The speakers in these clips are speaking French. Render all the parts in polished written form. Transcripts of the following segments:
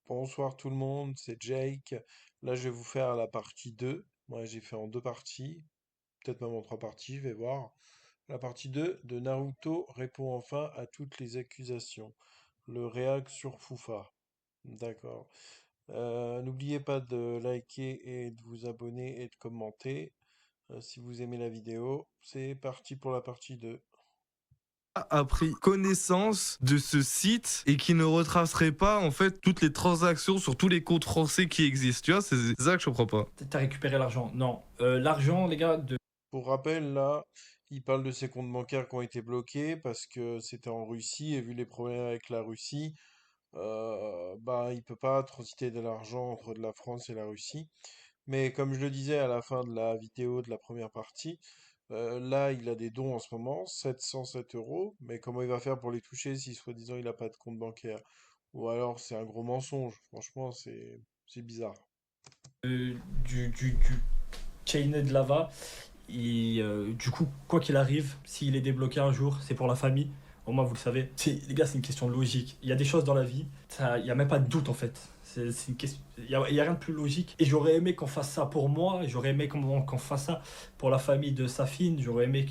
Bonsoir tout le monde, c'est Jake. Là, je vais vous faire la partie 2. Moi, j'ai fait en deux parties, peut-être même en trois parties, je vais voir. La partie 2 de Naruto répond enfin à toutes les accusations. Le réac sur Fufa. D'accord. N'oubliez pas de liker et de vous abonner et de commenter si vous aimez la vidéo. C'est parti pour la partie 2. A pris connaissance de ce site et qui ne retracerait pas en fait toutes les transactions sur tous les comptes français qui existent. Tu vois, c'est ça que je comprends pas. T'as récupéré l'argent. Non. L'argent, les gars, de... Pour rappel, là, il parle de ses comptes bancaires qui ont été bloqués parce que c'était en Russie et vu les problèmes avec la Russie, bah, il peut pas transiter de l'argent entre de la France et la Russie. Mais comme je le disais à la fin de la vidéo de la première partie, là, il a des dons en ce moment, 707 euros. Mais comment il va faire pour les toucher si soi-disant il n'a pas de compte bancaire? Ou alors c'est un gros mensonge. Franchement, c'est bizarre. euh, du chainet de lava. Et du coup, quoi qu'il arrive, s'il est débloqué un jour, c'est pour la famille. Au moins, vous le savez. Les gars, c'est une question de logique. Il y a des choses dans la vie, il n'y a même pas de doute en fait. C'est une question... Il y a rien de plus logique. Et j'aurais aimé qu'on fasse ça pour moi. J'aurais aimé qu'on fasse ça pour la famille de Safine. J'aurais aimé.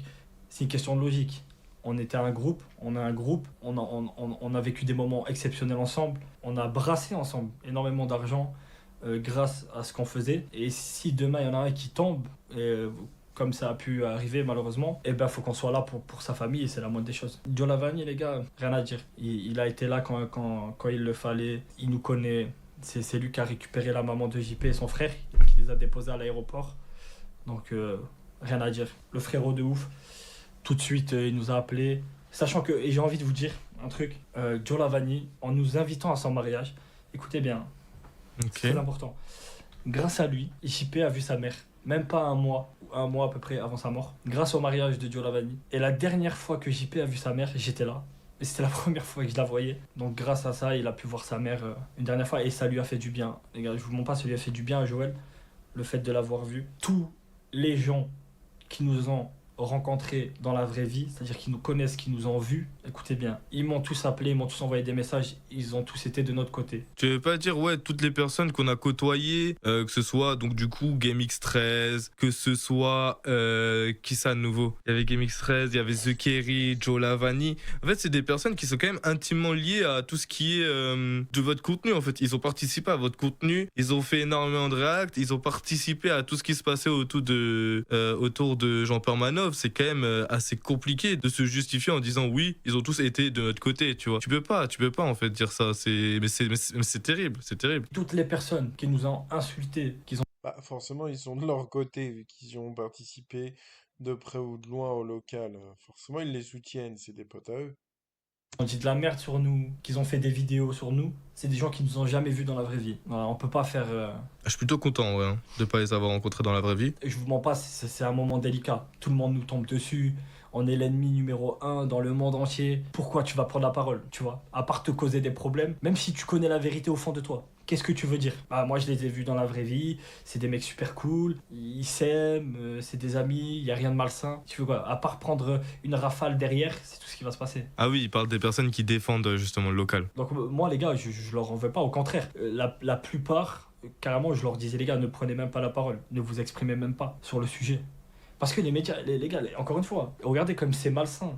C'est une question de logique. On était un groupe, on a un groupe, on a vécu des moments exceptionnels ensemble, on a brassé ensemble énormément d'argent grâce à ce qu'on faisait. Et si demain il y en a un qui tombe, comme ça a pu arriver malheureusement, eh ben faut qu'on soit là pour sa famille et c'est la moindre des choses. Joe Lavani, les gars, rien à dire. Il a été là quand il le fallait, il nous connaît. C'est lui qui a récupéré la maman de JP et son frère, qui les a déposés à l'aéroport. Donc rien à dire. Le frérot de ouf. Tout de suite, il nous a appelés. Sachant que, et j'ai envie de vous dire un truc, Joe Lavani, en nous invitant à son mariage, écoutez bien, c'est Ok. très important. Grâce à lui, JP a vu sa mère, même pas un mois à peu près avant sa mort, grâce au mariage de Joe Lavani. Et la dernière fois que JP a vu sa mère, j'étais là. Et c'était la première fois que je la voyais. Donc grâce à ça, il a pu voir sa mère une dernière fois et ça lui a fait du bien. Les gars, je vous mens pas, ça lui a fait du bien à Joël, le fait de l'avoir vu. Tous les gens qui nous ont rencontrés dans la vraie vie, c'est-à-dire qui nous connaissent, qui nous ont vus, écoutez bien, ils m'ont tous appelé, ils m'ont tous envoyé des messages, ils ont tous été de notre côté. Tu veux pas dire, ouais, toutes les personnes qu'on a côtoyées, que ce soit donc du coup GameX13, que ce soit qui ça de nouveau? Il y avait GameX13, il y avait The Kerry, Joe Lavani. En fait, c'est des personnes qui sont quand même intimement liées à tout ce qui est de votre contenu. En fait, ils ont participé à votre contenu, ils ont fait énormément de reacts, ils ont participé à tout ce qui se passait autour de Jean Permanov. C'est quand même assez compliqué de se justifier en disant oui, ils ont tous été de notre côté, tu vois. Tu peux pas en fait dire ça. Mais c'est terrible, c'est terrible. Toutes les personnes qui nous ont insultés, qui Bah, forcément, ils sont de leur côté, vu qu'ils y ont participé de près ou de loin au local. Forcément, ils les soutiennent, c'est des potes à eux. ont dit de la merde sur nous, qui ont fait des vidéos sur nous, c'est des gens qui nous ont jamais vus dans la vraie vie. Voilà, on peut pas faire... Je suis plutôt content, ouais, hein, de pas les avoir rencontrés dans la vraie vie. Je vous mens pas, c'est un moment délicat. Tout le monde nous tombe dessus. On est l'ennemi numéro un dans le monde entier. Pourquoi tu vas prendre la parole, tu vois? À part te causer des problèmes, même si tu connais la vérité au fond de toi. Qu'est-ce que tu veux dire? Bah, moi, je les ai vus dans la vraie vie. C'est des mecs super cool. Ils s'aiment. C'est des amis. Il y a rien de malsain. Tu veux quoi? À part prendre une rafale derrière, c'est tout ce qui va se passer. Ah oui, il parle des personnes qui défendent justement le local. Donc, moi, les gars, je leur en veux pas. Au contraire, la plupart, carrément, je leur disais, les gars, ne prenez même pas la parole. Ne vous exprimez même pas sur le sujet. Parce que les médias, les gars, encore une fois, regardez comme c'est malsain.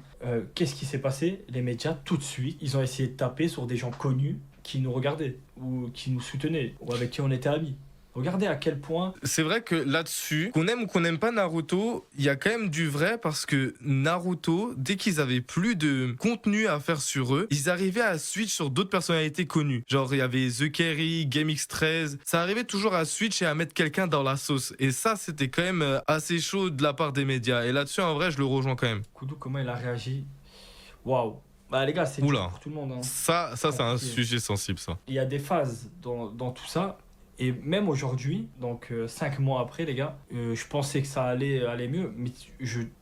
Qu'est-ce qui s'est passé? Les médias, tout de suite, ils ont essayé de taper sur des gens connus qui nous regardaient, ou qui nous soutenaient, ou avec qui on était amis. Regardez à quel point... C'est vrai que là-dessus, qu'on aime ou qu'on n'aime pas Naruto, il y a quand même du vrai parce que Naruto, dès qu'ils avaient plus de contenu à faire sur eux, ils arrivaient à switch sur d'autres personnalités connues. Genre, il y avait The Kerry, GameX13. Ça arrivait toujours à switch et à mettre quelqu'un dans la sauce. Et ça, c'était quand même assez chaud de la part des médias. Et là-dessus, en vrai, je le rejoins quand même. Koudou, comment il a réagi? Waouh. Bah les gars, c'est dur Oula. pour tout le monde, hein. Ça, c'est un Compliqué. sujet sensible, ça. Il y a des phases dans tout ça. Et même aujourd'hui, donc 5 mois après, les gars, je pensais que ça allait aller mieux. Mais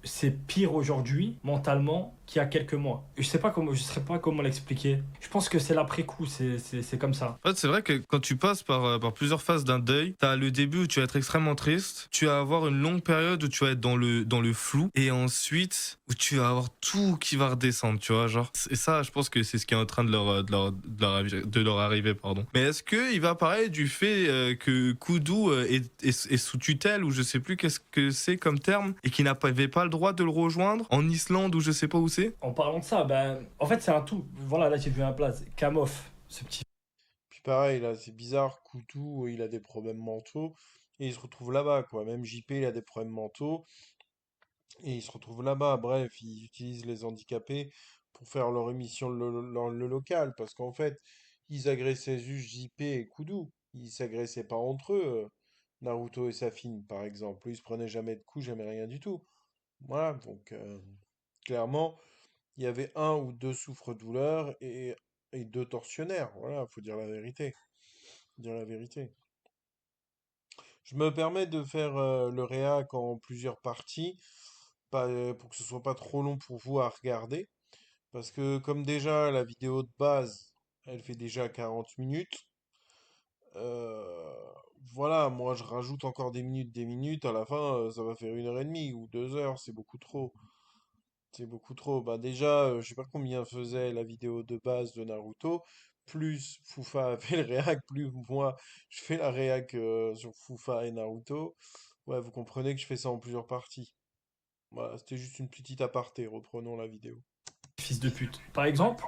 c'est pire aujourd'hui, mentalement, qu'il y a quelques mois. Et je sais pas comment l'expliquer. Je pense que c'est l'après-coup, c'est comme ça. En fait, c'est vrai que quand tu passes par plusieurs phases d'un deuil, t'as le début où tu vas être extrêmement triste, tu vas avoir une longue période où tu vas être dans le flou, et ensuite où tu vas avoir tout qui va redescendre, tu vois, genre. Et ça, je pense que c'est ce qui est en train de leur arriver, pardon. Mais est-ce que il va parler du fait que Kudu est sous tutelle, ou je sais plus qu'est-ce que c'est comme terme, et qu'il n'avait pas le droit de le rejoindre en Islande, ou je sais pas où c'est? En parlant de ça, ben, en fait, c'est un tout. Voilà, là, j'ai vu un place. Kamof, ce petit. Puis pareil, là, c'est bizarre, Koutou, il a des problèmes mentaux, et il se retrouve là-bas, quoi. Même JP, il a des problèmes mentaux, et il se retrouve là-bas. Bref, ils utilisent les handicapés pour faire leur émission le local, parce qu'en fait, ils agressaient juste JP et Koudou. Ils s'agressaient pas entre eux, Naruto et Safine, par exemple. Ils se prenaient jamais de coups, jamais rien du tout. Voilà, donc clairement, il y avait un ou deux souffres-douleurs et deux tortionnaires. Voilà, faut dire la vérité. Dire la vérité. Je me permets de faire le réac en plusieurs parties, pour que ce soit pas trop long pour vous à regarder. Parce que comme déjà la vidéo de base, elle fait déjà 40 minutes. euh, voilà, moi je rajoute encore des minutes. À la fin, ça va faire 1 heure et demie ou 2 heures. C'est beaucoup trop. C'est beaucoup trop. Bah déjà, je sais pas combien faisait la vidéo de base de Naruto. Plus Fufa a fait le réac, plus moi je fais la réac sur Fufa et Naruto. Ouais, vous comprenez que je fais ça en plusieurs parties. Voilà, c'était juste une petite aparté. Reprenons la vidéo. Fils de pute. Par exemple,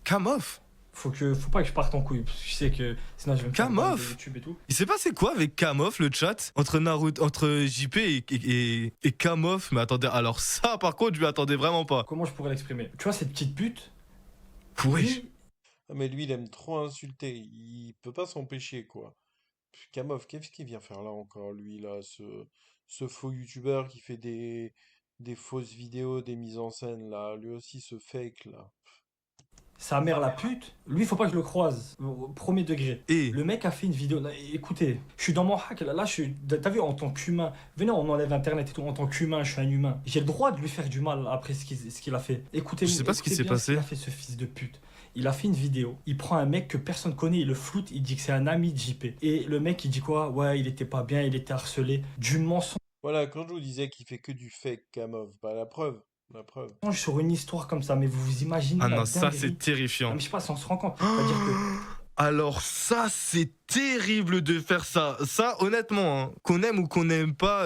Kamof! faut pas que je parte en couille, parce que je sais que sinon je vais me faire ban de Kamof! YouTube et tout. Il s'est passé quoi avec Kamof, le chat? Entre Naruto, entre JP et Kamof? Mais attendez, alors ça, par contre, je m'y attendais vraiment pas. Comment je pourrais l'exprimer? Tu vois, cette petite pute, Wesh. lui, Ah, mais lui, il aime trop insulter. Il peut pas s'empêcher, quoi. Puis Kamov, qu'est-ce qu'il vient faire là encore, lui, là, ce faux youtubeur qui fait des fausses vidéos, des mises en scène, là. Lui aussi, ce fake, là. sa mère la pute, lui, faut pas que je le croise, au premier degré. Et Le mec a fait une vidéo. Écoutez, je suis dans mon hack là, je suis. T'as vu, en tant qu'humain, venez, on enlève internet et tout. En tant qu'humain, je suis un humain. J'ai le droit de lui faire du mal après ce qu'il a fait. Écoutez, je sais pas ce qui écoutez s'est bien ce qu'il passé. a fait, ce fils de pute. Il a fait une vidéo, il prend un mec que personne connaît, il le floute, il dit que c'est un ami de JP. Et le mec, il dit quoi? Ouais, il était pas bien, il était harcelé. Du mensonge Voilà, quand je vous disais qu'il fait que du fake, Kamov, bah la preuve, la preuve. sur une histoire comme ça, mais vous vous imaginez Ah la non, ça c'est dinguerie? Non, terrifiant. mais je sais pas si on se rend compte. C'est-à-dire que Alors ça, c'est terrible de faire ça. Ça, honnêtement, hein, qu'on aime ou qu'on n'aime pas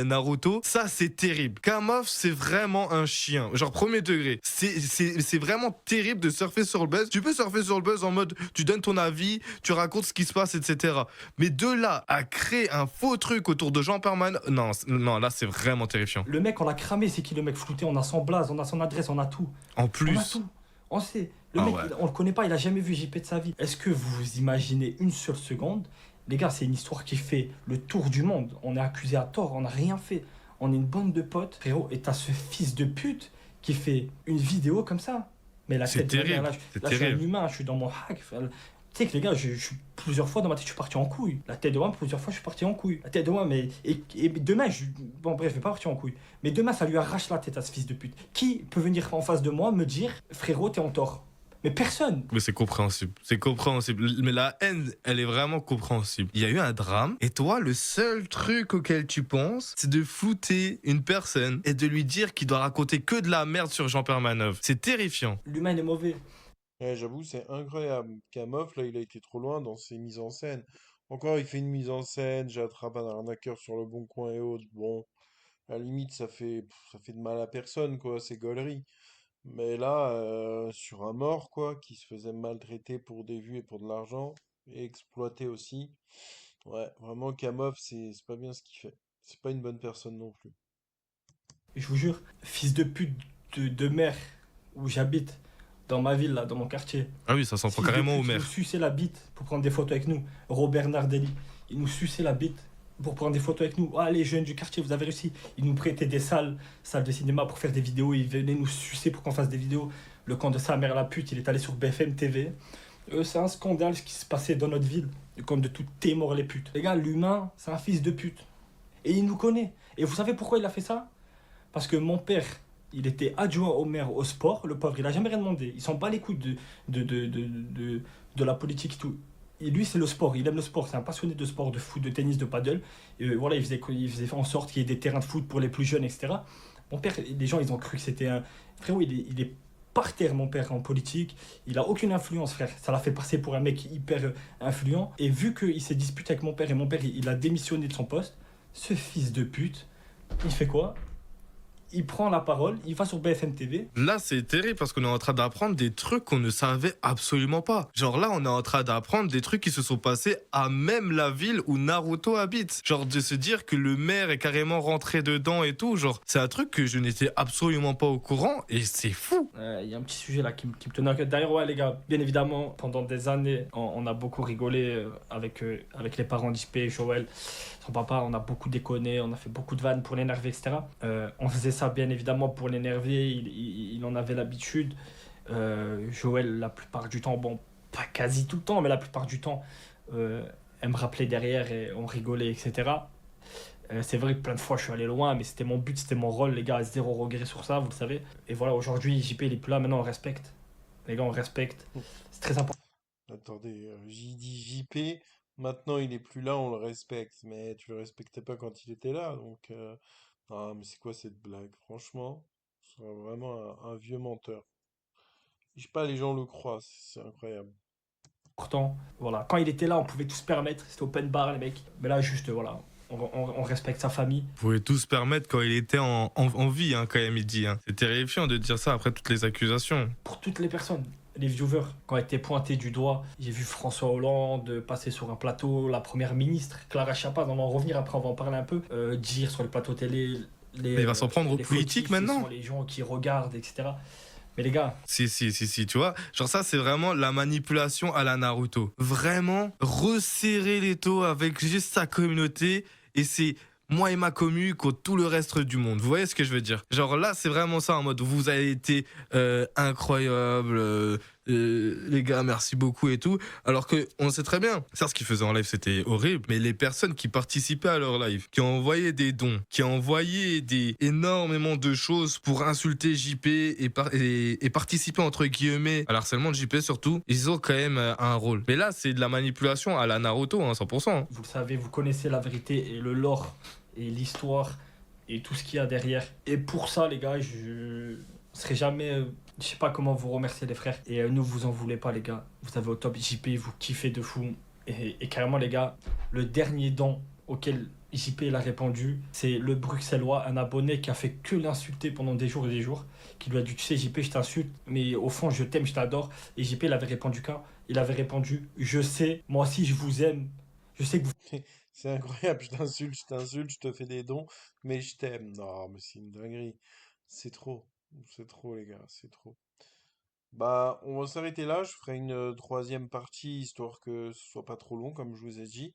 Naruto, ça c'est terrible. Kamof, c'est vraiment un chien. Genre premier degré. C'est vraiment terrible de surfer sur le buzz. Tu peux surfer sur le buzz en mode, tu donnes ton avis, tu racontes ce qui se passe, etc. Mais de là à créer un faux truc autour de Jean Perman, non, non, là c'est vraiment terrifiant. le mec, on l'a cramé, c'est qui le mec flouté? On a son blaze, on a son adresse, on a tout. En On a plus, tout. On sait. Le ah mec, ouais. on le connaît pas, il a jamais vu JP de sa vie. Est-ce que vous vous imaginez une seule seconde? Les gars, c'est une histoire qui fait le tour du monde. On est accusé à tort, on n'a rien fait. On est une bande de potes, frérot, et t'as ce fils de pute qui fait une vidéo comme ça. Mais la C'est tête de terrible, là, c'est là, je suis un terrible. humain, je suis dans mon hack. Tu sais que les gars, je suis plusieurs fois dans ma tête, je suis parti en couille. La tête de moi, plusieurs fois, je suis parti en couille. La tête de moi, mais. Et demain, bon, bref, je vais pas partir en couille. Mais demain, ça lui arrache la tête à ce fils de pute. Qui peut venir en face de moi me dire, frérot, t'es en tort? Mais personne. Mais c'est compréhensible, c'est compréhensible. Mais la haine, elle est vraiment compréhensible. Il y a eu un drame, et toi, le seul truc auquel tu penses, c'est de flouter une personne et de lui dire qu'il doit raconter que de la merde sur Jean Permanov. C'est terrifiant. L'humain il est mauvais. Ouais, j'avoue, c'est incroyable. Kamov, là, il a été trop loin dans ses mises en scène. Encore, il fait une mise en scène, j'attrape un arnaqueur sur le bon coin et autres. Bon, à la limite, ça fait de mal à personne, quoi, c'est gaulerie. Mais là, sur un mort, quoi, qui se faisait maltraiter pour des vues et pour de l'argent, et exploiter aussi. Ouais, vraiment, Kamov, c'est pas bien ce qu'il fait. C'est pas une bonne personne non plus. Je vous jure, fils de pute de mère où j'habite, dans ma ville, là, dans mon quartier. Ah oui, ça s'en prend Fils de carrément au pute, il nous maire. suçait la bite pour prendre des photos avec nous. Robert Nardelli, il nous suçait la bite pour prendre des photos avec nous. Ah, les jeunes du quartier, vous avez réussi. Il nous prêtait des salles de cinéma pour faire des vidéos. Il venait nous sucer pour qu'on fasse des vidéos. Le camp de sa mère la pute, il est allé sur BFM TV. C'est un scandale ce qui se passait dans notre ville. Le camp de tout est mort les putes. Les gars, l'humain, c'est un fils de pute. Et il nous connaît. Et vous savez pourquoi il a fait ça? Parce que mon père, Il était adjoint au maire au sport, le pauvre, il a jamais rien demandé. Il s'en bat les couilles de la politique et tout. Et lui, c'est le sport, il aime le sport, c'est un passionné de sport, de foot, de tennis, de paddle. Et voilà, il faisait en sorte qu'il y ait des terrains de foot pour les plus jeunes, etc. Mon père, les gens, ils ont cru que c'était un. Frérot, il est par terre, mon père, en politique. Il a aucune influence, frère. Ça l'a fait passer pour un mec hyper influent. Et vu qu'il s'est disputé avec mon père, et mon père, il a démissionné de son poste, ce fils de pute, il fait quoi? Il prend la parole, il va sur BFM TV. Là, c'est terrible parce qu'on est en train d'apprendre des trucs qu'on ne savait absolument pas. Genre là, on est en train d'apprendre des trucs qui se sont passés à même la ville où Naruto habite. Genre de se dire que le maire est carrément rentré dedans et tout. Genre, c'est un truc que je n'étais absolument pas au courant et c'est fou. Il y a un petit sujet là qui me tenait à cœur. D'ailleurs, ouais, les gars, bien évidemment, pendant des années, on a beaucoup rigolé avec les parents d'ISP, Joël, son papa. On a beaucoup déconné, on a fait beaucoup de vannes pour l'énerver, etc. On faisait ça, bien évidemment, pour l'énerver. Il en avait l'habitude. Joël, la plupart du temps, bon, pas quasi tout le temps, mais la plupart du temps, elle me rappelait derrière et on rigolait, etc. C'est vrai que plein de fois je suis allé loin, mais c'était mon but, c'était mon rôle, les gars, zéro regret sur ça, vous le savez. Et voilà, aujourd'hui, JP il est plus là, maintenant on respecte. Les gars, on respecte. C'est très important. Attendez, j'ai dit JP, maintenant il est plus là, on le respecte, mais tu le respectais pas quand il était là, donc... Ah, mais c'est quoi cette blague? Franchement, c'est vraiment un vieux menteur. Je sais pas, les gens le croient, c'est incroyable. Voilà, quand il était là, on pouvait tout se permettre, c'était open bar, les mecs. Mais là, juste, voilà, on respecte sa famille. Vous pouvez tout se permettre quand il était en vie, hein, quand même, il dit. Hein. C'est terrifiant de dire ça après toutes les accusations. Pour toutes les personnes, les viewers, quand elle était pointée du doigt, j'ai vu François Hollande passer sur un plateau, la première ministre, Clara Chapaz, on va en revenir après, on va en parler un peu, dire sur le plateau télé, Mais il va s'en prendre aux les politiques fautifs, ce maintenant. sont les gens qui regardent, etc. Mais les gars, Si, tu vois. Genre ça, c'est vraiment la manipulation à la Naruto. Vraiment resserrer les taux avec juste sa communauté et c'est moi et ma commu contre tout le reste du monde. Vous voyez ce que je veux dire? Genre là, c'est vraiment ça en mode vous avez été incroyable, les gars, merci beaucoup et tout. Alors que on sait très bien, ça ce qu'ils faisaient en live c'était horrible, mais les personnes qui participaient à leur live, qui ont envoyé des dons, qui ont envoyé énormément de choses pour insulter JP et participer entre guillemets à l'harcèlement de JP surtout, ils ont quand même un rôle. Mais là, c'est de la manipulation à la Naruto, hein, 100%. Hein. vous le savez, vous connaissez la vérité et le lore et l'histoire et tout ce qu'il y a derrière. Et pour ça, les gars, je ne serai jamais. Je sais pas comment vous remercier, les frères. Et ne vous en voulez pas, les gars. Vous avez au top JP, vous kiffez de fou. Et carrément, les gars, le dernier don auquel JP il a répondu, c'est le Bruxellois, un abonné qui a fait que l'insulter pendant des jours et des jours, qui lui a dit, tu sais, JP, je t'insulte, mais au fond, je t'aime, je t'adore. Et JP, il avait répondu quoi? Il avait répondu, je sais, moi aussi, je vous aime. Je sais que vous. C'est incroyable, je t'insulte, je te fais des dons, mais je t'aime. Non, mais c'est une dinguerie. C'est trop les gars, c'est trop. Bah, on va s'arrêter là, je ferai une troisième partie, histoire que ce soit pas trop long, comme je vous ai dit.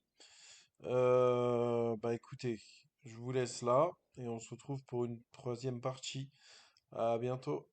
Bah écoutez, je vous laisse là, et on se retrouve pour une troisième partie. À bientôt.